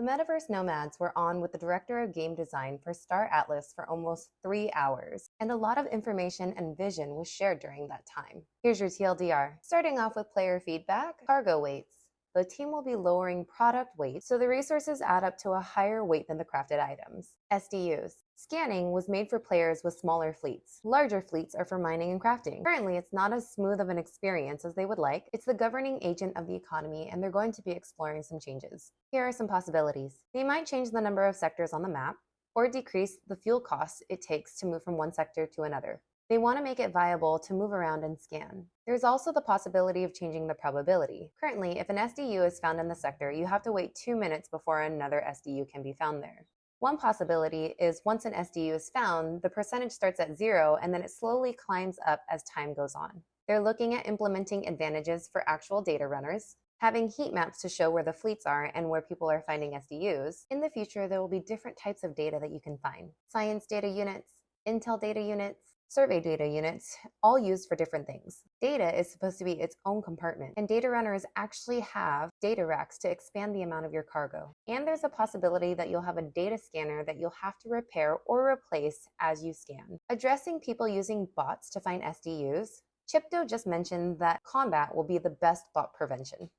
The Metaverse Nomads were on with the director of game design for Star Atlas for almost 3 hours, and a lot of information and vision was shared during that time. Here's your TLDR. Starting off with player feedback, cargo weights. The team will be lowering product weight so the resources add up to a higher weight than the crafted items. SDUs. Scanning was made for players with smaller fleets. Larger fleets are for mining and crafting. Currently, it's not as smooth of an experience as they would like. It's the governing agent of the economy, and they're going to be exploring some changes. Here are some possibilities. They might change the number of sectors on the map, or decrease the fuel costs it takes to move from one sector to another. They want to make it viable to move around and scan. There's also the possibility of changing the probability. Currently, if an SDU is found in the sector, you have to wait 2 minutes before another SDU can be found there. One possibility is once an SDU is found, the percentage starts at 0 and then it slowly climbs up as time goes on. They're looking at implementing advantages for actual data runners, having heat maps to show where the fleets are and where people are finding SDUs. In the future, there will be different types of data that you can find. Science data units, intel data units, survey data units, all used for different things. Data is supposed to be its own compartment, and data runners actually have data racks to expand the amount of your cargo. And there's a possibility that you'll have a data scanner that you'll have to repair or replace as you scan. Addressing people using bots to find SDUs, Chypto just mentioned that combat will be the best bot prevention.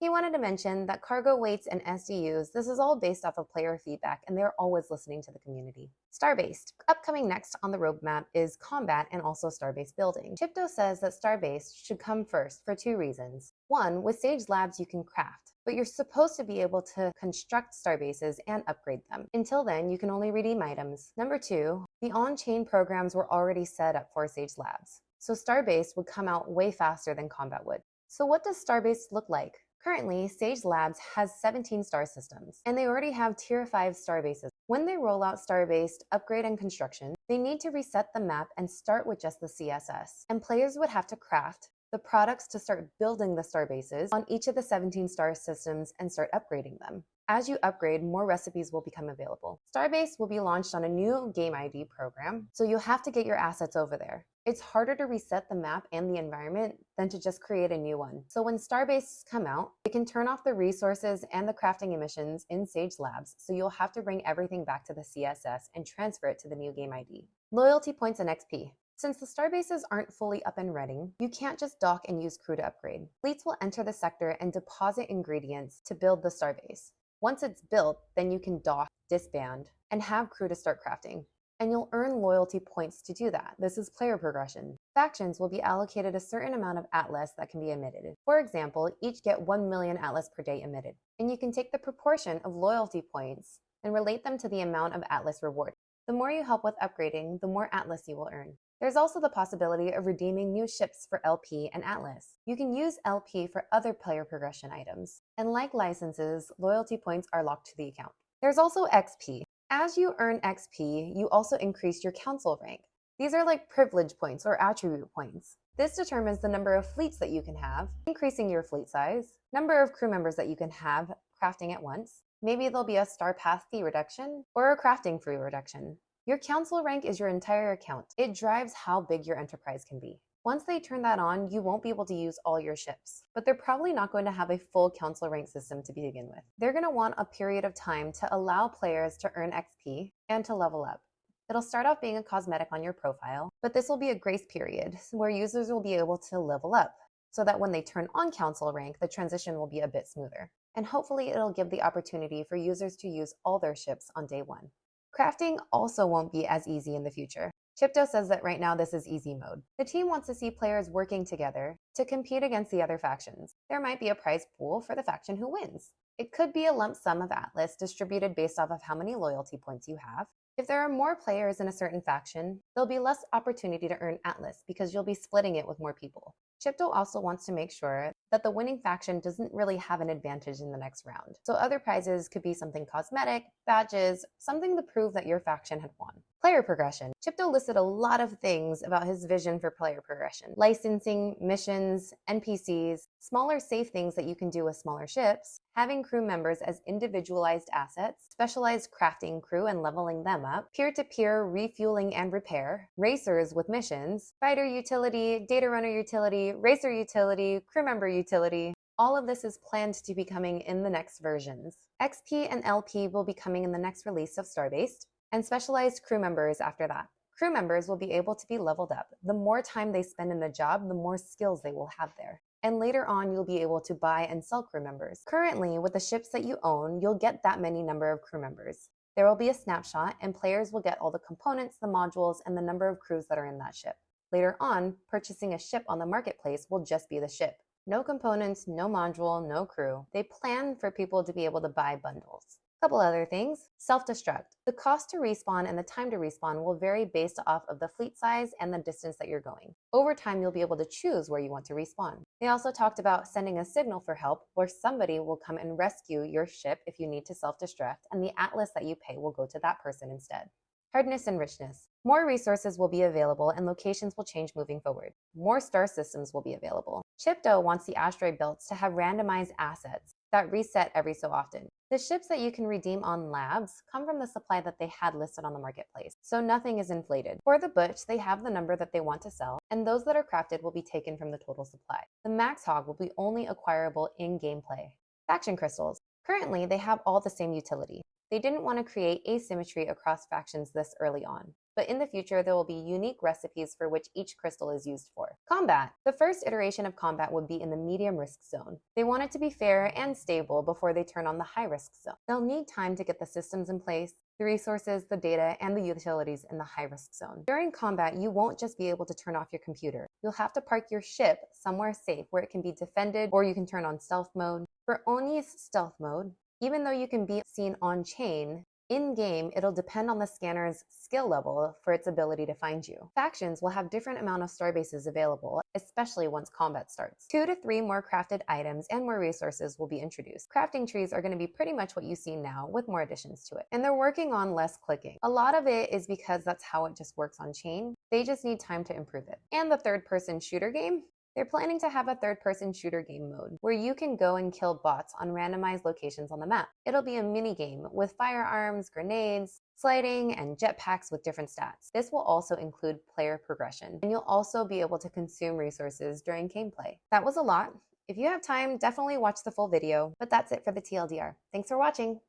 He wanted to mention that cargo weights and SDUs, this is all based off of player feedback, and they're always listening to the community. Star-based. Upcoming next on the roadmap is combat and also star-based building. Chypto says that star-based should come first for 2 reasons. One, with Sage Labs you can craft, but you're supposed to be able to construct starbases and upgrade them. Until then, you can only redeem items. Number 2, the on-chain programs were already set up for Sage Labs, so star-based would come out way faster than combat would. So what does star-based look like? Currently, Sage Labs has 17 star systems, and they already have Tier 5 star bases. When they roll out star-based upgrade and construction, they need to reset the map and start with just the CSS. And players would have to craft the products to start building the star bases on each of the 17 star systems and start upgrading them. As you upgrade, more recipes will become available. Starbase will be launched on a new game ID program, so you'll have to get your assets over there. It's harder to reset the map and the environment than to just create a new one. So when Starbases come out, you can turn off the resources and the crafting emissions in Sage Labs, so you'll have to bring everything back to the CSS and transfer it to the new game ID. Loyalty points and XP. Since the starbases aren't fully up and running, you can't just dock and use crew to upgrade. Fleets will enter the sector and deposit ingredients to build the starbase. Once it's built, then you can dock, disband, and have crew to start crafting. And you'll earn loyalty points to do that. This is player progression. Factions will be allocated a certain amount of Atlas that can be emitted. For example, each get 1 million Atlas per day emitted. And you can take the proportion of loyalty points and relate them to the amount of Atlas reward. The more you help with upgrading, the more Atlas you will earn. There's also the possibility of redeeming new ships for LP and Atlas. You can use LP for other player progression items. And like licenses, loyalty points are locked to the account. There's also XP. As you earn XP, you also increase your council rank. These are like privilege points or attribute points. This determines the number of fleets that you can have, increasing your fleet size, number of crew members that you can have crafting at once. Maybe there'll be a star path fee reduction or a crafting fee reduction. Your council rank is your entire account. It drives how big your enterprise can be. Once they turn that on, you won't be able to use all your ships, but they're probably not going to have a full council rank system to begin with. They're going to want a period of time to allow players to earn XP and to level up. It'll start off being a cosmetic on your profile, but this will be a grace period where users will be able to level up so that when they turn on council rank, the transition will be a bit smoother. And hopefully it'll give the opportunity for users to use all their ships on day 1. Crafting also won't be as easy in the future. Chypto says that right now this is easy mode. The team wants to see players working together to compete against the other factions. There might be a prize pool for the faction who wins. It could be a lump sum of Atlas distributed based off of how many loyalty points you have. If there are more players in a certain faction, there'll be less opportunity to earn Atlas because you'll be splitting it with more people. Chypto also wants to make sure that the winning faction doesn't really have an advantage in the next round. So other prizes could be something cosmetic, badges, something to prove that your faction had won. Player progression. Chypto listed a lot of things about his vision for player progression. Licensing, missions, NPCs, smaller safe things that you can do with smaller ships, having crew members as individualized assets, specialized crafting crew and leveling them up, peer-to-peer refueling and repair, racers with missions, fighter utility, data runner utility, racer utility, crew member utility, All of this is planned to be coming in the next versions. XP and LP will be coming in the next release of Starbased, and specialized crew members after that. Crew members will be able to be leveled up. The more time they spend in a job, the more skills they will have there. And later on, you'll be able to buy and sell crew members. Currently, with the ships that you own, you'll get that many number of crew members. There will be a snapshot, and players will get all the components, the modules, and the number of crews that are in that ship. Later on, purchasing a ship on the marketplace will just be the ship. No components, no module, no crew. They plan for people to be able to buy bundles. Couple other things. Self-destruct. The cost to respawn and the time to respawn will vary based off of the fleet size and the distance that you're going. Over time, you'll be able to choose where you want to respawn. They also talked about sending a signal for help where somebody will come and rescue your ship if you need to self-destruct, and the atlas that you pay will go to that person instead. Hardness and richness. More resources will be available and locations will change moving forward. More star systems will be available. Chypto wants the asteroid belts to have randomized assets that reset every so often. The ships that you can redeem on labs come from the supply that they had listed on the marketplace, so nothing is inflated. For the Butch, they have the number that they want to sell, and those that are crafted will be taken from the total supply. The Max Hog will be only acquirable in gameplay. Faction crystals. Currently, they have all the same utility. They didn't want to create asymmetry across factions this early on, but in the future there will be unique recipes for which each crystal is used for. Combat. The first iteration of combat would be in the medium risk zone. They want it to be fair and stable before they turn on the high risk zone. They'll need time to get the systems in place, the resources, the data, and the utilities in the high risk zone. During combat, you won't just be able to turn off your computer. You'll have to park your ship somewhere safe where it can be defended, or you can turn on stealth mode. For Oni's stealth mode, even though you can be seen on-chain, in-game, it'll depend on the scanner's skill level for its ability to find you. Factions will have different amount of starbases available, especially once combat starts. 2 to 3 more crafted items and more resources will be introduced. Crafting trees are going to be pretty much what you see now, with more additions to it. And they're working on less clicking. A lot of it is because that's how it just works on-chain. They just need time to improve it. And the third-person shooter game? They're planning to have a third-person shooter game mode where you can go and kill bots on randomized locations on the map. It'll be a mini-game with firearms, grenades, sliding, and jetpacks with different stats. This will also include player progression, and you'll also be able to consume resources during gameplay. That was a lot. If you have time, definitely watch the full video, but that's it for the TLDR. Thanks for watching!